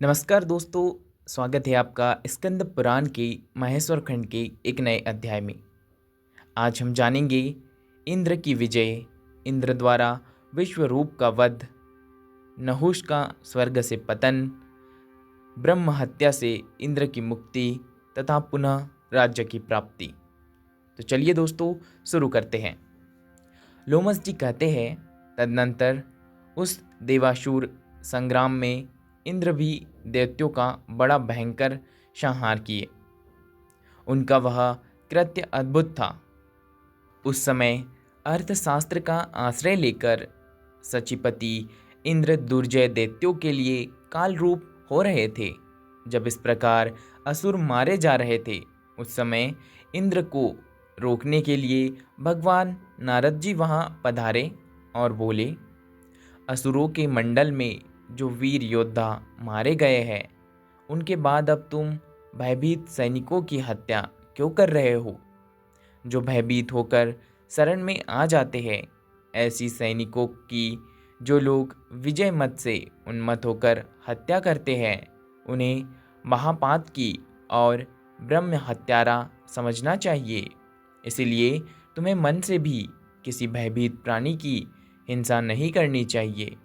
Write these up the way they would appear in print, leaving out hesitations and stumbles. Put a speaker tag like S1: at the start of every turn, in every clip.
S1: नमस्कार दोस्तों, स्वागत है आपका स्कंद पुराण के महेश्वर खंड के एक नए अध्याय में। आज हम जानेंगे इंद्र की विजय, इंद्र द्वारा विश्वरूप का वध, नहुष का स्वर्ग से पतन, ब्रह्म हत्या से इंद्र की मुक्ति तथा पुनः राज्य की प्राप्ति। तो चलिए दोस्तों शुरू करते हैं। लोमस जी कहते हैं, तदनंतर उस देवासुर संग्राम में इंद्र भी दैत्यों का बड़ा भयंकर संहार किए। उनका वह कृत्य अद्भुत था। उस समय अर्थशास्त्र का आश्रय लेकर सचिपति इंद्र दुर्जय दैत्यों के लिए काल रूप हो रहे थे। जब इस प्रकार असुर मारे जा रहे थे, उस समय इंद्र को रोकने के लिए भगवान नारद जी वहाँ पधारे और बोले, असुरों के मंडल में जो वीर योद्धा मारे गए हैं, उनके बाद अब तुम भयभीत सैनिकों की हत्या क्यों कर रहे हो? जो भयभीत होकर शरण में आ जाते हैं, ऐसी सैनिकों की जो लोग विजय मत से उन्मत्त होकर हत्या करते हैं, उन्हें महापात की और ब्रह्म हत्यारा समझना चाहिए। इसलिए तुम्हें मन से भी किसी भयभीत प्राणी की हिंसा नहीं करनी चाहिए।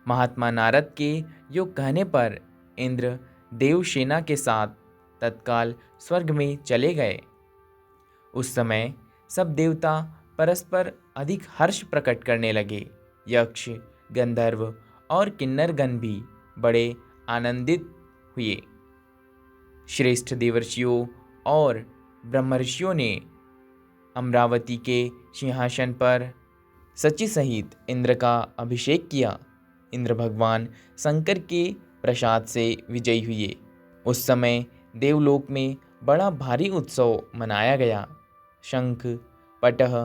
S1: महात्मा नारद के योग कहने पर इंद्र देवसेना के साथ तत्काल स्वर्ग में चले गए। उस समय सब देवता परस्पर अधिक हर्ष प्रकट करने लगे। यक्ष, गंधर्व और किन्नरगण भी बड़े आनंदित हुए। श्रेष्ठ देवर्षियों और ब्रह्मर्षियों ने अमरावती के सिंहासन पर सची सहित इंद्र का अभिषेक किया। इंद्र भगवान शंकर के प्रसाद से विजयी हुए। उस समय देवलोक में बड़ा भारी उत्सव मनाया गया। शंख, पटह,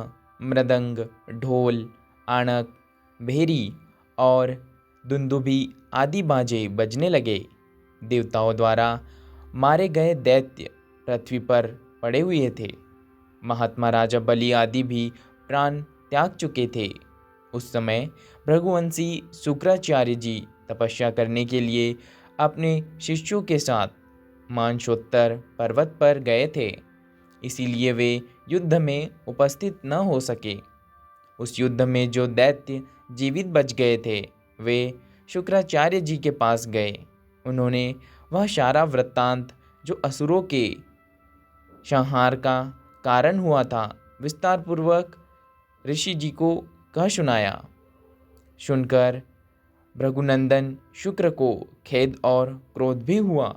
S1: मृदंग, ढोल, आनक, भेरी और दुंदुभी आदि बाजे बजने लगे। देवताओं द्वारा मारे गए दैत्य पृथ्वी पर पड़े हुए थे। महात्मा राजा बलि आदि भी प्राण त्याग चुके थे। उस समय भृगुवंशी शुक्राचार्य जी तपस्या करने के लिए अपने शिष्यों के साथ मानसोत्तर पर्वत पर गए थे, इसीलिए वे युद्ध में उपस्थित न हो सके। उस युद्ध में जो दैत्य जीवित बच गए थे, वे शुक्राचार्य जी के पास गए। उन्होंने वह सारा वृत्तांत जो असुरों के संहार का कारण हुआ था, विस्तार पूर्वक ऋषि जी को कह सुनाया। सुनकर भृगुनंदन शुक्र को खेद और क्रोध भी हुआ।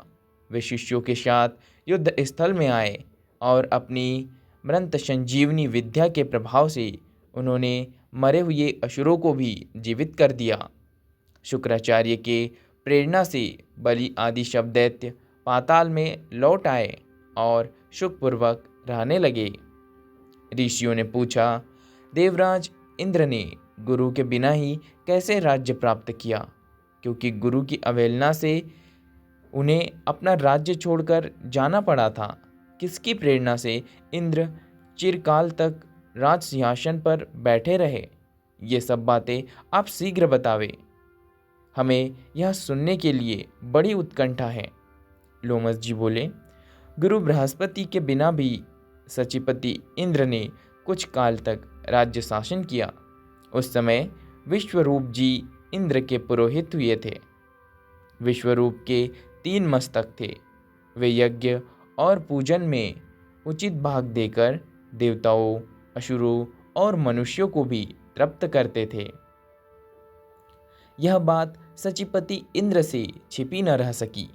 S1: वे शिष्यों के साथ युद्ध स्थल में आए और अपनी मृत संजीवनी विद्या के प्रभाव से उन्होंने मरे हुए असुरों को भी जीवित कर दिया। शुक्राचार्य के प्रेरणा से बलि आदि सब दैत्य पाताल में लौट आए और सुखपूर्वक रहने लगे। ऋषियों ने पूछा, देवराज इंद्र ने गुरु के बिना ही कैसे राज्य प्राप्त किया? क्योंकि गुरु की अवहेलना से उन्हें अपना राज्य छोड़कर जाना पड़ा था। किसकी प्रेरणा से इंद्र चिरकाल तक राज सिंहासन पर बैठे रहे? ये सब बातें आप शीघ्र बतावे। हमें यह सुनने के लिए बड़ी उत्कंठा है। लोमस जी बोले, गुरु बृहस्पति के बिना भी सचिपति इंद्र ने कुछ काल तक राज्य शासन किया। उस समय विश्वरूप जी इंद्र के पुरोहित हुए थे। विश्वरूप के 3 मस्तक थे। वे यज्ञ और पूजन में उचित भाग देकर देवताओं, असुरों और मनुष्यों को भी तृप्त करते थे। यह बात सचिपति इंद्र से छिपी न रह सकी।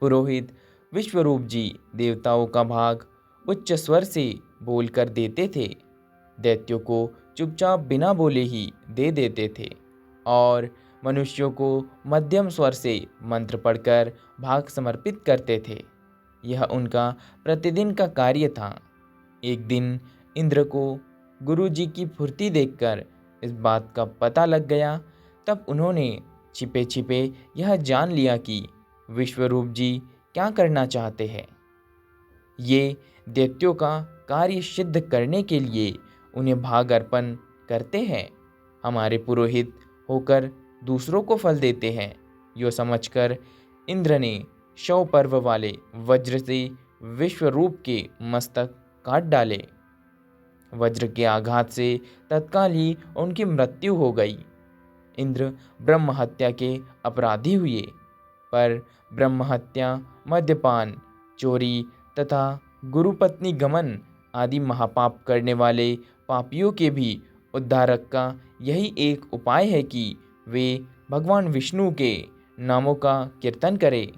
S1: पुरोहित विश्वरूप जी देवताओं का भाग उच्च स्वर से बोलकर देते थे। दैत्यों को चुपचाप बिना बोले ही दे देते थे और मनुष्यों को मध्यम स्वर से मंत्र पढ़कर भाग समर्पित करते थे। यह उनका प्रतिदिन का कार्य था। एक दिन इंद्र को गुरु जी की फुर्ती देखकर इस बात का पता लग गया। तब उन्होंने छिपे छिपे यह जान लिया कि विश्वरूप जी क्या करना चाहते हैं। ये दैत्यों का कार्य सिद्ध करने के लिए उन्हें भाग अर्पण करते हैं। हमारे पुरोहित होकर दूसरों को फल देते हैं। यो समझकर इंद्र ने शव पर्व वाले वज्र से विश्वरूप के मस्तक काट डाले। वज्र के आघात से तत्काल ही उनकी मृत्यु हो गई। इंद्र ब्रह्म हत्या के अपराधी हुए, पर ब्रह्म हत्या, मद्यपान, चोरी तथा गुरुपत्नी गमन आदि महापाप करने वाले पापियों के भी उद्धारक का यही एक उपाय है कि वे भगवान विष्णु के नामों का कीर्तन करें,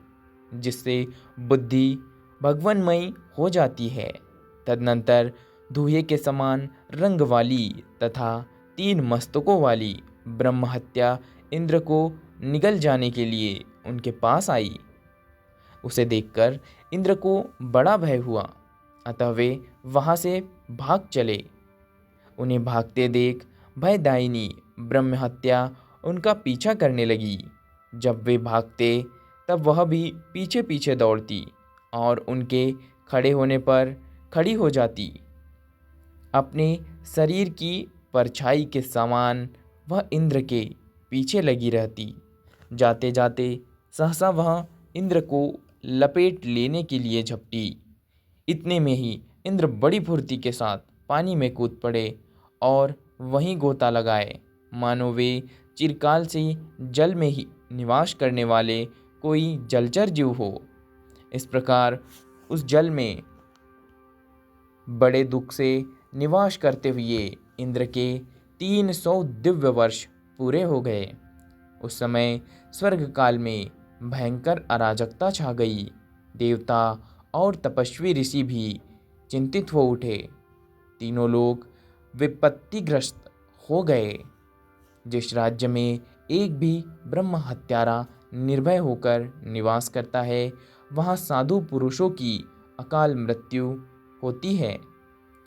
S1: जिससे बुद्धि भगवानमयी हो जाती है। तदनंतर धुएं के समान रंग वाली तथा 3 मस्तकों वाली ब्रह्म हत्या इंद्र को निगल जाने के लिए उनके पास आई। उसे देखकर इंद्र को बड़ा भय हुआ, अतः वे वहां से भाग चले। उन्हें भागते देख भयदायिनी ब्रह्म हत्या उनका पीछा करने लगी। जब वे भागते तब वह भी पीछे पीछे दौड़ती और उनके खड़े होने पर खड़ी हो जाती। अपने शरीर की परछाई के समान वह इंद्र के पीछे लगी रहती। जाते जाते सहसा वह इंद्र को लपेट लेने के लिए झपटी। इतने में ही इंद्र बड़ी फुर्ती के साथ पानी में कूद पड़े और वहीं गोता लगाए, मानो वे चिरकाल से जल में ही निवास करने वाले कोई जलचर जीव हो। इस प्रकार उस जल में बड़े दुख से निवास करते हुए इंद्र के 300 दिव्य वर्ष पूरे हो गए। उस समय स्वर्ग काल में भयंकर अराजकता छा गई। देवता और तपस्वी ऋषि भी चिंतित हो उठे। तीनों लोग विपत्तिग्रस्त हो गए। जिस राज्य में एक भी ब्रह्म हत्यारा निर्भय होकर निवास करता है, वहाँ साधु पुरुषों की अकाल मृत्यु होती है।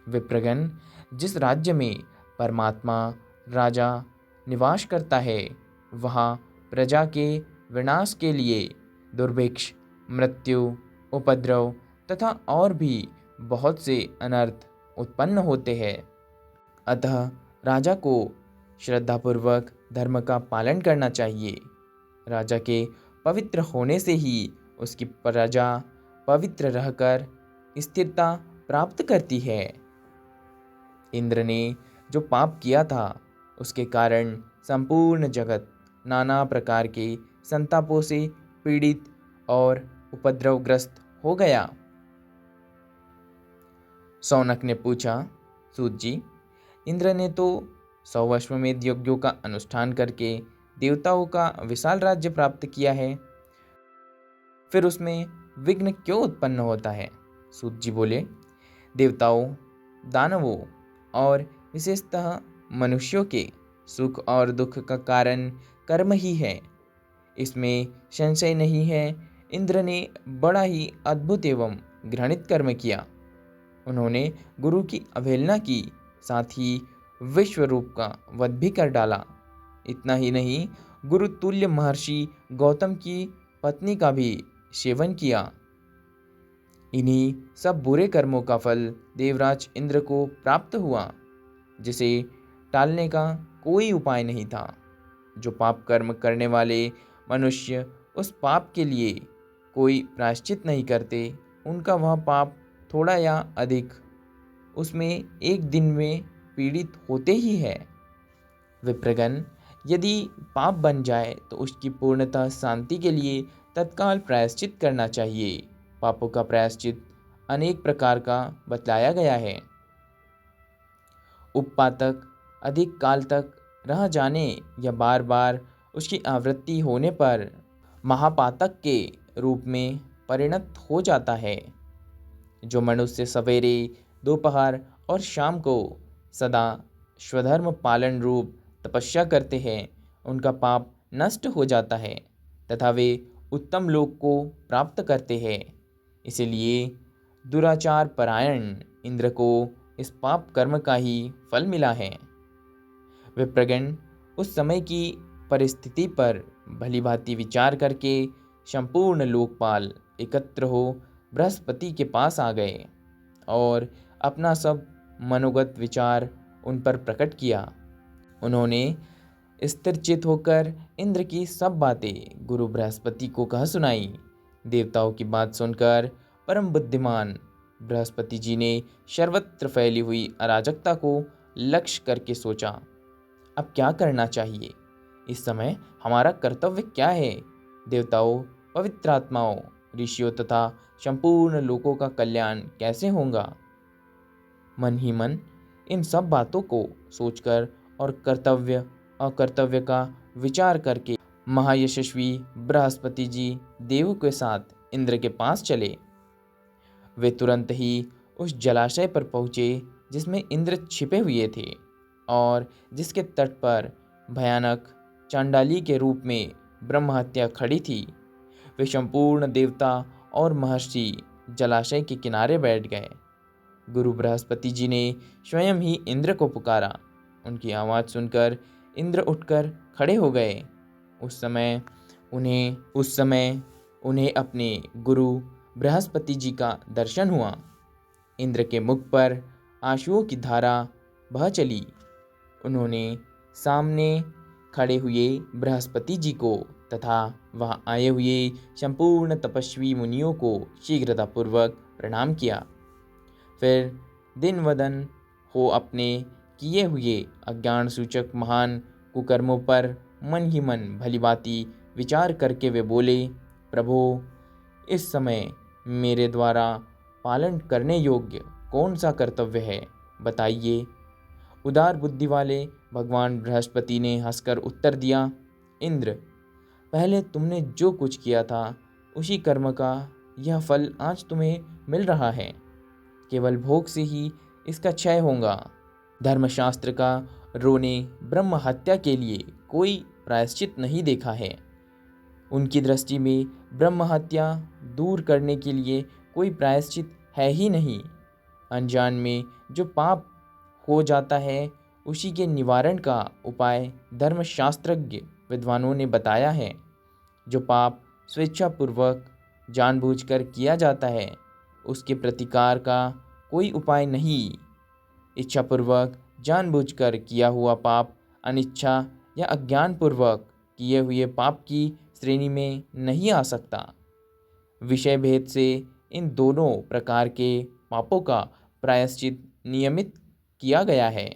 S1: विप्रगण, जिस राज्य में परमात्मा राजा निवास करता है, वहाँ प्रजा के विनाश के लिए दुर्भिक्ष, मृत्यु, उपद्रव तथा और भी बहुत से अनर्थ उत्पन्न होते हैं। अतः राजा को श्रद्धापूर्वक धर्म का पालन करना चाहिए। राजा के पवित्र होने से ही उसकी प्रजा पवित्र रहकर स्थिरता प्राप्त करती है। इंद्र ने जो पाप किया था, उसके कारण संपूर्ण जगत नाना प्रकार के संतापों से पीड़ित और उपद्रवग्रस्त हो गया। शौनक ने पूछा, सूत जी, इंद्र ने तो 100 अश्वमेध यज्ञों का अनुष्ठान करके देवताओं का विशाल राज्य प्राप्त किया है, फिर उसमें विघ्न क्यों उत्पन्न होता है? सूत जी बोले, देवताओं, दानवों और विशेषतः मनुष्यों के सुख और दुख का कारण कर्म ही है, इसमें संशय नहीं है। इंद्र ने बड़ा ही अद्भुत एवं घृणित कर्म किया। उन्होंने गुरु की अवहेलना की, साथ ही विश्वरूप का वध भी कर डाला। इतना ही नहीं, गुरु तुल्य महर्षि गौतम की पत्नी का भी सेवन किया। इन्हीं सब बुरे कर्मों का फल देवराज इंद्र को प्राप्त हुआ, जिसे टालने का कोई उपाय नहीं था। जो पाप कर्म करने वाले मनुष्य उस पाप के लिए कोई प्रायश्चित नहीं करते, उनका वह पाप थोड़ा या अधिक उसमें एक दिन में पीड़ित होते ही है। विप्रगण, यदि पाप बन जाए तो उसकी पूर्णतः शांति के लिए तत्काल प्रायश्चित करना चाहिए। पापों का प्रायश्चित अनेक प्रकार का बतलाया गया है। उपपातक अधिक काल तक रह जाने या बार बार उसकी आवृत्ति होने पर महापातक के रूप में परिणत हो जाता है। जो मनुष्य सवेरे, दोपहर और शाम को सदा स्वधर्म पालन रूप तपस्या करते हैं, उनका पाप नष्ट हो जाता है तथा वे उत्तम लोक को प्राप्त करते हैं। इसलिए दुराचार परायण इंद्र को इस पाप कर्म का ही फल मिला है। विप्रगण, उस समय की परिस्थिति पर भलीभांति विचार करके संपूर्ण लोकपाल एकत्र हो बृहस्पति के पास आ गए और अपना सब मनोगत विचार उन पर प्रकट किया। उन्होंने स्थिरचित होकर इंद्र की सब बातें गुरु बृहस्पति को कह सुनाई। देवताओं की बात सुनकर परम बुद्धिमान बृहस्पति जी ने सर्वत्र फैली हुई अराजकता को लक्ष्य करके सोचा, अब क्या करना चाहिए? इस समय हमारा कर्तव्य क्या है? देवताओं, पवित्र आत्माओं, ऋषियों तथा संपूर्ण लोकों का कल्याण कैसे होगा? मन ही मन इन सब बातों को सोचकर और कर्तव्य अकर्तव्य का विचार करके महायशस्वी बृहस्पति जी देवों के साथ इंद्र के पास चले। वे तुरंत ही उस जलाशय पर पहुँचे जिसमें इंद्र छिपे हुए थे और जिसके तट पर भयानक चांडाली के रूप में ब्रह्महत्या खड़ी थी। वे संपूर्ण देवता और महर्षि जलाशय के किनारे बैठ गए। गुरु बृहस्पति जी ने स्वयं ही इंद्र को पुकारा। उनकी आवाज़ सुनकर इंद्र उठकर खड़े हो गए। उस समय उन्हें अपने गुरु बृहस्पति जी का दर्शन हुआ। इंद्र के मुख पर आंसुओं की धारा बह चली। उन्होंने सामने खड़े हुए बृहस्पति जी को तथा वहां आए हुए संपूर्ण तपस्वी मुनियों को शीघ्रतापूर्वक प्रणाम किया। फिर दिन वदन हो अपने किए हुए अज्ञान सूचक महान कुकर्मों पर मन ही मन भलीभांति विचार करके वे बोले, प्रभो, इस समय मेरे द्वारा पालन करने योग्य कौन सा कर्तव्य है, बताइए। उदार बुद्धि वाले भगवान बृहस्पति ने हंसकर उत्तर दिया, इंद्र, पहले तुमने जो कुछ किया था उसी कर्म का यह फल आज तुम्हें मिल रहा है। केवल भोग से ही इसका क्षय होगा। धर्मशास्त्र का रोने ब्रह्म हत्या के लिए कोई प्रायश्चित नहीं देखा है। उनकी दृष्टि में ब्रह्म हत्या दूर करने के लिए कोई प्रायश्चित है ही नहीं। अनजान में जो पाप हो जाता है उसी के निवारण का उपाय धर्मशास्त्रज्ञ विद्वानों ने बताया है। जो पाप स्वेच्छापूर्वक जानबूझकर किया जाता है उसके प्रतिकार का कोई उपाय नहीं। इच्छापूर्वक जानबूझकर किया हुआ पाप अनिच्छा या अज्ञानपूर्वक किए हुए पाप की श्रेणी में नहीं आ सकता। विषय भेद से इन दोनों प्रकार के पापों का प्रायश्चित नियमित किया गया है।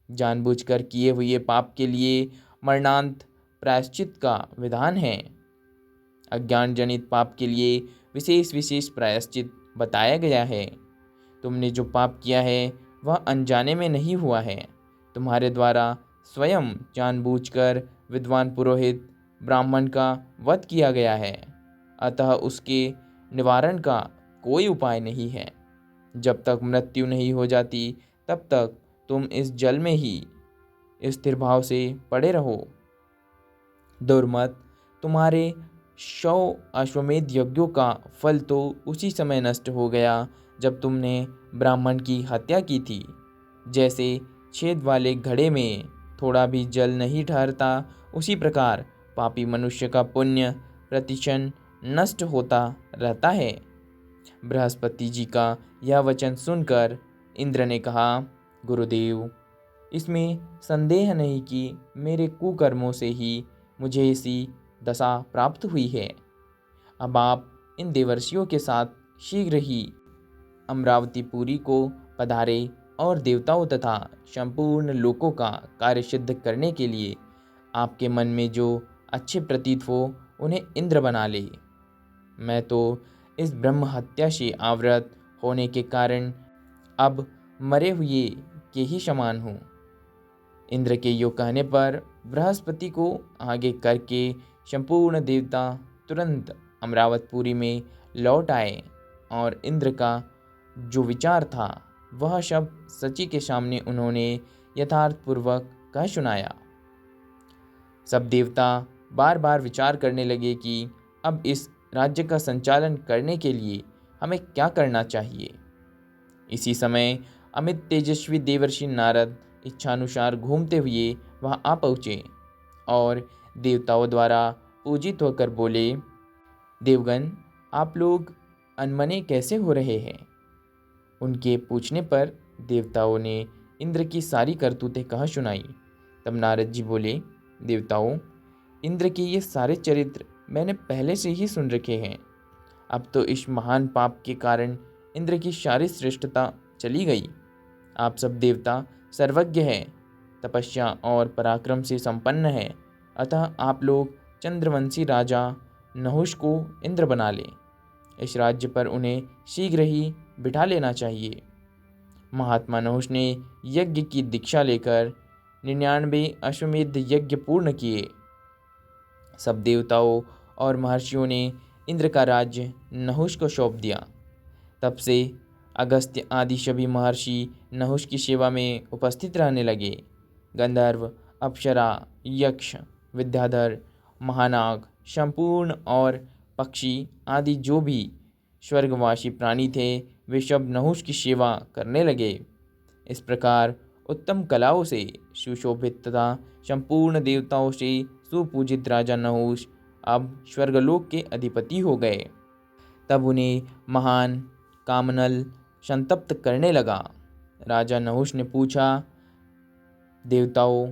S1: जानबूझकर किए हुए पाप के लिए मरणांत प्रायश्चित का विधान है। अज्ञान जनित पाप के लिए विशेष प्रायश्चित बताया गया है। तुमने जो पाप किया है वह अनजाने में नहीं हुआ है। तुम्हारे द्वारा स्वयं जानबूझकर विद्वान पुरोहित ब्राह्मण का वध किया गया है, अतः उसके निवारण का कोई उपाय नहीं है। जब तक मृत्यु नहीं हो जाती तब तक तुम इस जल में ही स्थिर भाव से पड़े रहो। दुर्मत, तुम्हारे 100 अश्वमेध यज्ञों का फल तो उसी समय नष्ट हो गया जब तुमने ब्राह्मण की हत्या की थी। जैसे छेद वाले घड़े में थोड़ा भी जल नहीं ठहरता, उसी प्रकार पापी मनुष्य का पुण्य प्रतिक्षण नष्ट होता रहता है। बृहस्पति जी का यह वचन सुनकर इंद्र ने कहा, गुरुदेव, इसमें संदेह नहीं कि मेरे कुकर्मों से ही मुझे ऐसी दशा प्राप्त हुई है। अब आप इन देवर्षियों के साथ शीघ्र ही अमरावतीपुरी को पधारे और देवताओं तथा संपूर्ण लोकों का कार्य सिद्ध करने के लिए आपके मन में जो अच्छे प्रतीत हो उन्हें इंद्र बना ले। मैं तो इस ब्रह्म हत्या से आवृत होने के कारण अब मरे हुए के ही समान हूँ। इंद्र के योग कहने पर बृहस्पति को आगे करके संपूर्ण देवता तुरंत अमरावतपुरी में लौट आए और इंद्र का जो विचार था वह सब सची के सामने उन्होंने यथार्थपूर्वक कह सुनाया। सब देवता बार बार विचार करने लगे कि अब इस राज्य का संचालन करने के लिए हमें क्या करना चाहिए। इसी समय अमित तेजस्वी देवर्षि नारद इच्छानुसार घूमते हुए वहां आ पहुँचे और देवताओं द्वारा पूजित होकर बोले, देवगण, आप लोग अनमने कैसे हो रहे हैं? उनके पूछने पर देवताओं ने इंद्र की सारी करतूतें कह सुनाई। तब नारद जी बोले, देवताओं, इंद्र के ये सारे चरित्र मैंने पहले से ही सुन रखे हैं। अब तो इस महान पाप के कारण इंद्र की सारी श्रेष्ठता चली गई। आप सब देवता सर्वज्ञ हैं, तपस्या और पराक्रम से संपन्न हैं, अतः आप लोग चंद्रवंशी राजा नहुष को इंद्र बना लें। इस राज्य पर उन्हें शीघ्र ही बिठा लेना चाहिए। महात्मा नहुष ने यज्ञ की दीक्षा लेकर 99 अश्वमेध यज्ञ पूर्ण किए। सब देवताओं और महर्षियों ने इंद्र का राज्य नहुष को सौंप दिया। तब से अगस्त्य आदि सभी महर्षि नहुष की सेवा में उपस्थित रहने लगे। गंधर्व, अप्सरा, यक्ष, विद्याधर, महानाग, संपूर्ण और पक्षी आदि जो भी स्वर्गवासी प्राणी थे, वे सब नहुष की सेवा करने लगे। इस प्रकार उत्तम कलाओं से सुशोभित तथा संपूर्ण देवताओं से सुपूजित राजा नहुष अब स्वर्गलोक के अधिपति हो गए। तब उन्हें महान कामनल संतप्त करने लगा। राजा नहुष ने पूछा, देवताओं,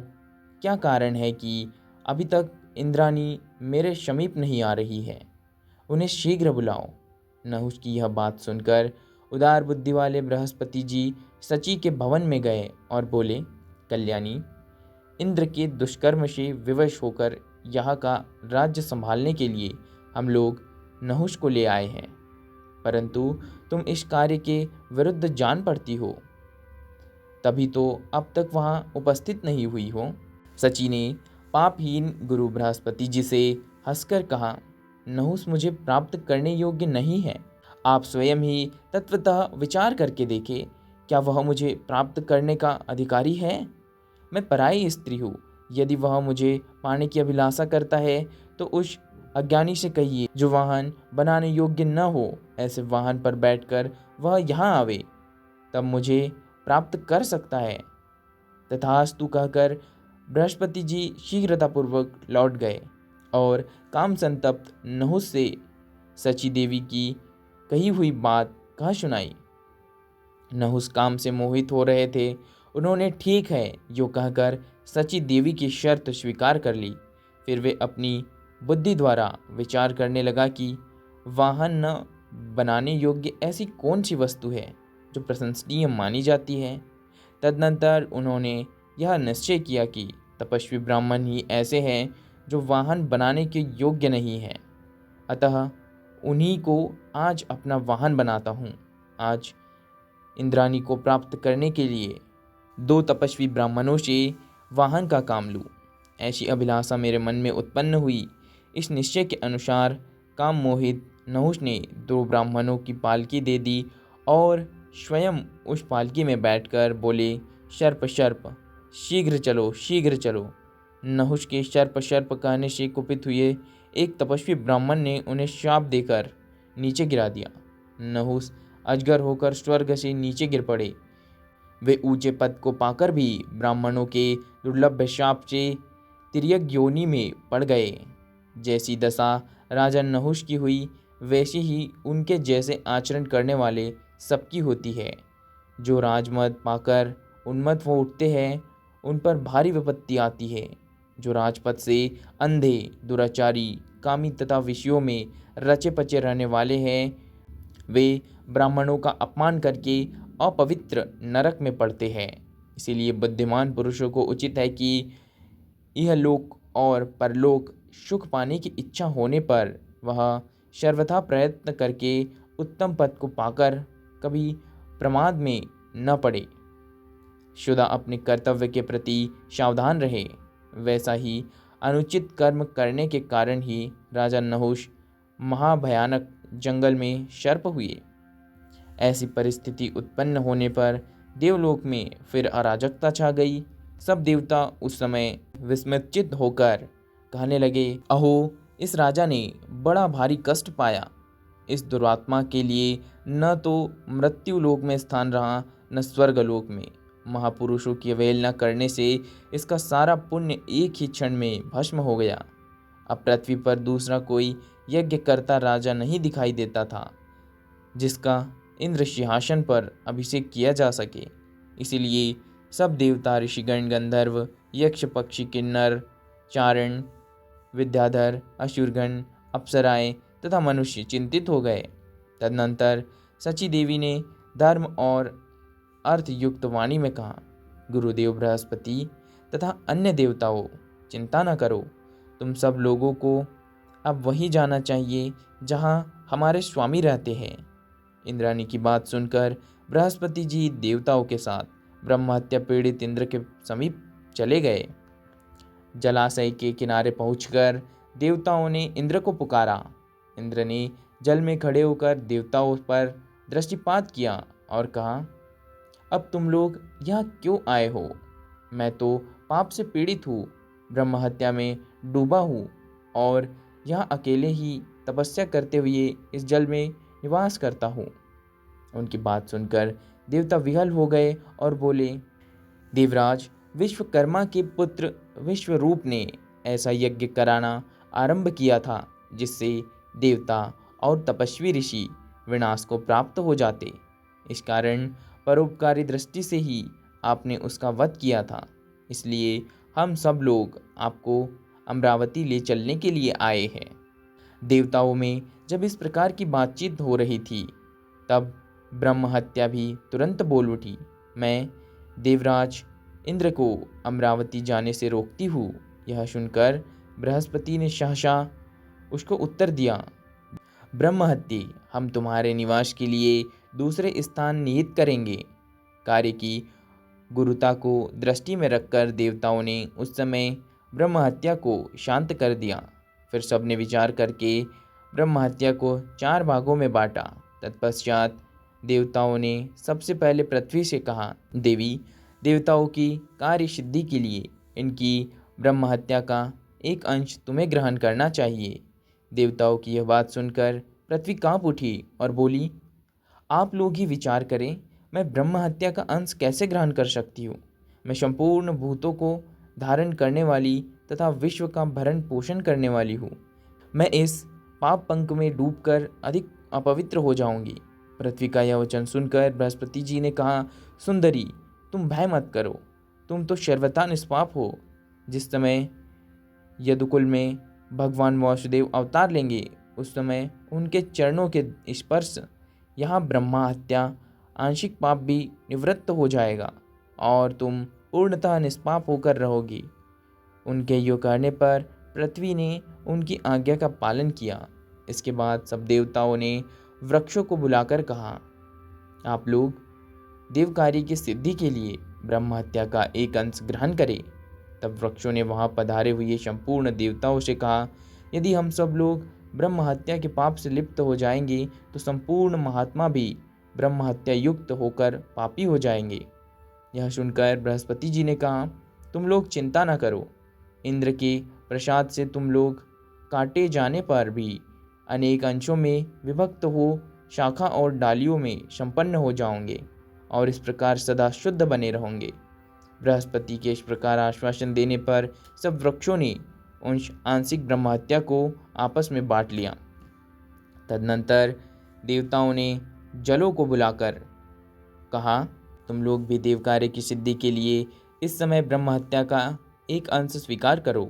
S1: क्या कारण है कि अभी तक इंद्राणी मेरे समीप नहीं आ रही है? उन्हें शीघ्र बुलाओ। नहुष की यह बात सुनकर उदार बुद्धि वाले बृहस्पति जी सची के भवन में गए और बोले, कल्याणी, इंद्र के दुष्कर्म से विवश होकर यहाँ का राज्य संभालने के लिए हम लोग नहुष को ले आए हैं, परंतु तुम इस कार्य के विरुद्ध जान पड़ती हो, तभी तो अब तक वहाँ उपस्थित नहीं हुई हो। सची ने पापहीन गुरु बृहस्पति जी से हंसकर कहा, नहुष मुझे प्राप्त करने योग्य नहीं है। आप स्वयं ही तत्वतः विचार करके देखें, क्या वह मुझे प्राप्त करने का अधिकारी है? मैं पराई स्त्री हूँ। यदि वह मुझे पाने की अभिलाषा करता है तो उस अज्ञानी से कहिए जो वाहन बनाने योग्य न हो, ऐसे वाहन पर बैठकर वह यहाँ आवे, तब मुझे प्राप्त कर सकता है। तथास्तु कहकर बृहस्पति जी शीघ्रतापूर्वक लौट गए और काम संतप्त नहुष से सची देवी की कही हुई बात कह सुनाई। नहुष काम से मोहित हो रहे थे। उन्होंने ठीक है यो कहकर सची देवी की शर्त स्वीकार कर ली। फिर वे अपनी बुद्धि द्वारा विचार करने लगा कि वाहन न बनाने योग्य ऐसी कौन सी वस्तु है जो प्रशंसनीय मानी जाती है। तदनंतर उन्होंने यह निश्चय किया कि तपस्वी ब्राह्मण ही ऐसे हैं जो वाहन बनाने के योग्य नहीं हैं, अतः उन्हीं को आज अपना वाहन बनाता हूँ। आज इंद्राणी को प्राप्त करने के लिए 2 तपस्वी ब्राह्मणों से वाहन का काम लूँ, ऐसी अभिलाषा मेरे मन में उत्पन्न हुई। इस निश्चय के अनुसार काम मोहित नहुष ने 2 ब्राह्मणों की पालकी दे दी और स्वयं उस पालकी में बैठकर बोले, शर्प शर्प, शीघ्र चलो शीघ्र चलो। नहुष के शर्प शर्प कहने से कुपित हुए एक तपस्वी ब्राह्मण ने उन्हें शाप देकर नीचे गिरा दिया। नहुष अजगर होकर स्वर्ग से नीचे गिर पड़े। वे ऊंचे पद को पाकर भी ब्राह्मणों के दुर्लभ शाप से तिर्यक योनि में पड़ गए। जैसी दशा राजा नहुष की हुई, वैसे ही उनके जैसे आचरण करने वाले सबकी होती है। जो राजमद पाकर उन्मत्त हो उठते हैं, उन पर भारी विपत्ति आती है। जो राजपद से अंधे, दुराचारी, कामी तथा विषयों में रचे पचे रहने वाले हैं, वे ब्राह्मणों का अपमान करके अपवित्र नरक में पड़ते हैं। इसीलिए बुद्धिमान पुरुषों को उचित है कि यह लोक और परलोक सुख पाने की इच्छा होने पर वह सर्वथा प्रयत्न करके उत्तम पद को पाकर कभी प्रमाद में न पड़े। शुदा अपने कर्तव्य के प्रति सावधान रहे। वैसा ही अनुचित कर्म करने के कारण ही राजा नहुष महाभयानक जंगल में सर्प हुए। ऐसी परिस्थिति उत्पन्न होने पर देवलोक में फिर अराजकता छा गई। सब देवता उस समय विस्मितचित्त होकर कहने लगे, अहो, इस राजा ने बड़ा भारी कष्ट पाया। इस दुरात्मा के लिए न तो मृत्यु लोक में स्थान रहा, न स्वर्गलोक में। महापुरुषों की अवहेलना करने से इसका सारा पुण्य एक ही क्षण में भस्म हो गया। अब पृथ्वी पर दूसरा कोई यज्ञ करता राजा नहीं दिखाई देता था जिसका इंद्र सिंहासन पर अभिषेक किया जा सके। इसीलिए सब देवता, ऋषिगण, गंधर्व, यक्ष, पक्षी, किन्नर, चारण, विद्याधर, असुरगण, अप्सराएं तथा मनुष्य चिंतित हो गए। तदनंतर सची देवी ने धर्म और अर्थयुक्त वाणी में कहा, गुरुदेव बृहस्पति तथा अन्य देवताओं, चिंता न करो। तुम सब लोगों को अब वहीं जाना चाहिए जहाँ हमारे स्वामी रहते हैं। इंद्राणी की बात सुनकर बृहस्पति जी देवताओं के साथ ब्रह्म हत्या पीड़ित इंद्र के समीप चले गए। जलाशय के किनारे पहुंचकर देवताओं ने इंद्र को पुकारा। इंद्र ने जल में खड़े होकर देवताओं पर दृष्टिपात किया और कहा, अब तुम लोग यहाँ क्यों आए हो? मैं तो पाप से पीड़ित हूँ, ब्रह्म हत्या में डूबा हूँ और यहाँ अकेले ही तपस्या करते हुए इस जल में निवास करता हूँ। उनकी बात सुनकर देवता विहल हो गए और बोले, देवराज, विश्वकर्मा के पुत्र विश्वरूप ने ऐसा यज्ञ कराना आरंभ किया था जिससे देवता और तपस्वी ऋषि विनाश को प्राप्त हो जाते। इस कारण परोपकारी दृष्टि से ही आपने उसका वध किया था। इसलिए हम सब लोग आपको अमरावती ले चलने के लिए आए हैं। देवताओं में जब इस प्रकार की बातचीत हो रही थी तब ब्रह्म हत्या भी तुरंत बोल उठी, मैं देवराज इंद्र को अमरावती जाने से रोकती हूँ। यह सुनकर बृहस्पति ने सहसा उसको उत्तर दिया, ब्रह्महत्ये, हम तुम्हारे निवास के लिए दूसरे स्थान निहित करेंगे। कार्य की गुरुता को दृष्टि में रखकर देवताओं ने उस समय ब्रह्म हत्या को शांत कर दिया। फिर सबने विचार करके ब्रह्म हत्या को 4 भागों में बांटा। तत्पश्चात देवताओं ने सबसे पहले पृथ्वी से कहा, देवी, देवताओं की कार्य सिद्धि के लिए इनकी ब्रह्म हत्या का एक अंश तुम्हें ग्रहण करना चाहिए। देवताओं की यह बात सुनकर पृथ्वी कांप उठी और बोली, आप लोग ही विचार करें, मैं ब्रह्म हत्या का अंश कैसे ग्रहण कर सकती हूँ? मैं संपूर्ण भूतों को धारण करने वाली तथा विश्व का भरण पोषण करने वाली हूँ। मैं इस पाप पंख में डूबकर अधिक अपवित्र हो जाऊंगी। पृथ्वी का यह वचन सुनकर बृहस्पति जी ने कहा, सुंदरी, तुम भय मत करो, तुम तो सर्वथा निष्पाप हो। जिस समय यदुकुल में भगवान वासुदेव अवतार लेंगे उस समय उनके चरणों के स्पर्श यहाँ ब्रह्मा हत्या आंशिक पाप भी निवृत्त हो जाएगा और तुम पूर्णतः निष्पाप होकर रहोगी। उनके योग करने पर पृथ्वी ने उनकी आज्ञा का पालन किया। इसके बाद सब देवताओं ने वृक्षों को बुलाकर कहा, आप लोग देव कार्य की सिद्धि के लिए ब्रह्म हत्या का एक अंश ग्रहण करें। तब वृक्षों ने वहां पधारे हुए संपूर्ण देवताओं से कहा, यदि हम सब लोग ब्रह्म हत्या के पाप से लिप्त हो जाएंगे तो संपूर्ण महात्मा भी ब्रह्म हत्या युक्त होकर पापी हो जाएंगे। यह सुनकर बृहस्पति जी ने कहा, तुम लोग चिंता न करो, इंद्र के प्रसाद से तुम लोग काटे जाने पर भी अनेक अंशों में विभक्त हो शाखा और डालियों में संपन्न हो जाओगे और इस प्रकार सदा शुद्ध बने रहोगे। बृहस्पति के इस प्रकार आश्वासन देने पर सब वृक्षों ने उन आंशिक ब्रह्म हत्या को आपस में बांट लिया। तदनंतर देवताओं ने जलों को बुलाकर कहा, तुम लोग भी देव कार्य की सिद्धि के लिए इस समय ब्रह्म हत्या का एक अंश स्वीकार करो।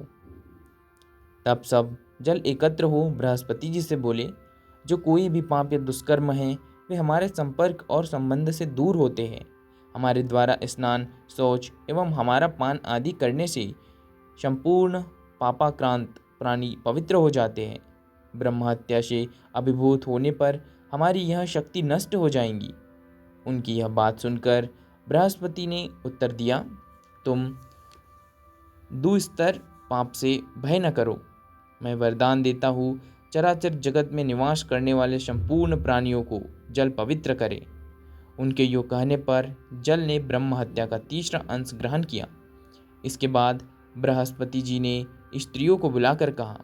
S1: तब सब जल एकत्र हो बृहस्पति जी से बोले, जो कोई भी पाप या दुष्कर्म है वे हमारे संपर्क और संबंध से दूर होते हैं। हमारे द्वारा स्नान, शौच एवं हमारा पान आदि करने से संपूर्ण पापाक्रांत प्राणी पवित्र हो जाते हैं। ब्रह्म हत्या से अभिभूत होने पर हमारी यह शक्ति नष्ट हो जाएंगी। उनकी यह बात सुनकर बृहस्पति ने उत्तर दिया, तुम दुस्तर पाप से भय न करो। मैं वरदान देता हूँ, चराचर जगत में निवास करने वाले संपूर्ण प्राणियों को जल पवित्र करे। उनके यो कहने पर जल ने ब्रह्म हत्या का तीसरा अंश ग्रहण किया। इसके बाद बृहस्पति जी ने स्त्रियों को बुलाकर कहा,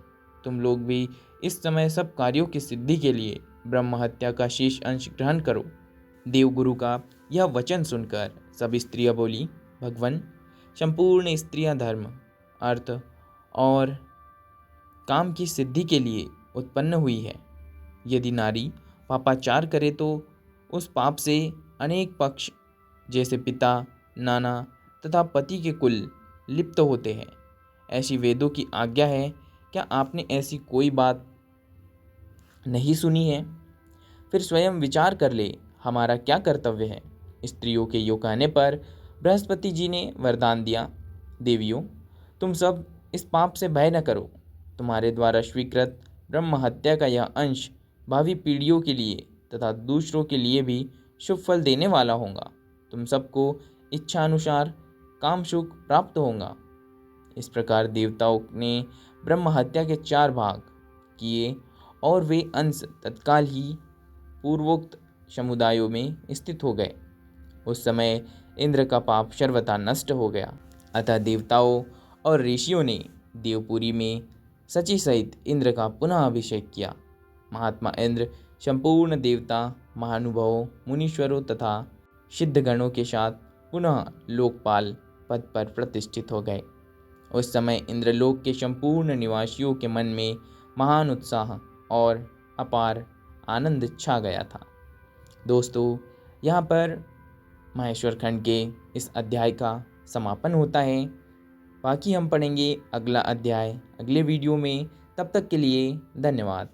S1: तुम लोग भी इस समय सब कार्यों की सिद्धि के लिए ब्रह्म हत्या का शेष अंश ग्रहण करो। देवगुरु का यह वचन सुनकर सब स्त्रियां बोली, भगवान, संपूर्ण स्त्रियां धर्म, अर्थ और काम की सिद्धि के लिए उत्पन्न हुई है। यदि नारी पापाचार करे तो उस पाप से अनेक पक्ष जैसे पिता, नाना तथा पति के कुल लिप्त होते हैं। ऐसी वेदों की आज्ञा है, क्या आपने ऐसी कोई बात नहीं सुनी है? फिर स्वयं विचार कर ले, हमारा क्या कर्तव्य है। स्त्रियों के यो कहने पर बृहस्पति जी ने वरदान दिया, देवियों, तुम सब इस पाप से भय न करो। तुम्हारे द्वारा स्वीकृत ब्रह्म हत्या का यह अंश भावी पीढ़ियों के लिए तथा दूसरों के लिए भी शुभ फल देने वाला होगा। तुम सबको इच्छा अनुसार काम सुख प्राप्त होगा। इस प्रकार देवताओं ने ब्रह्म हत्या के 4 भाग किए और वे अंश तत्काल ही पूर्वोक्त समुदायों में स्थित हो गए। उस समय इंद्र का पाप सर्वथा नष्ट हो गया। अतः देवताओं और ऋषियों ने देवपुरी में सची सहित इंद्र का पुनः अभिषेक किया। महात्मा इंद्र संपूर्ण देवता, महानुभावों, मुनीश्वरों तथा सिद्धगणों के साथ पुनः लोकपाल पद पर प्रतिष्ठित हो गए। उस समय इंद्रलोक के संपूर्ण निवासियों के मन में महान उत्साह और अपार आनंद छा गया था। दोस्तों, यहाँ पर माहेश्वर खंड के इस अध्याय का समापन होता है। बाकी हम पढ़ेंगे अगला अध्याय अगले वीडियो में। तब तक के लिए धन्यवाद।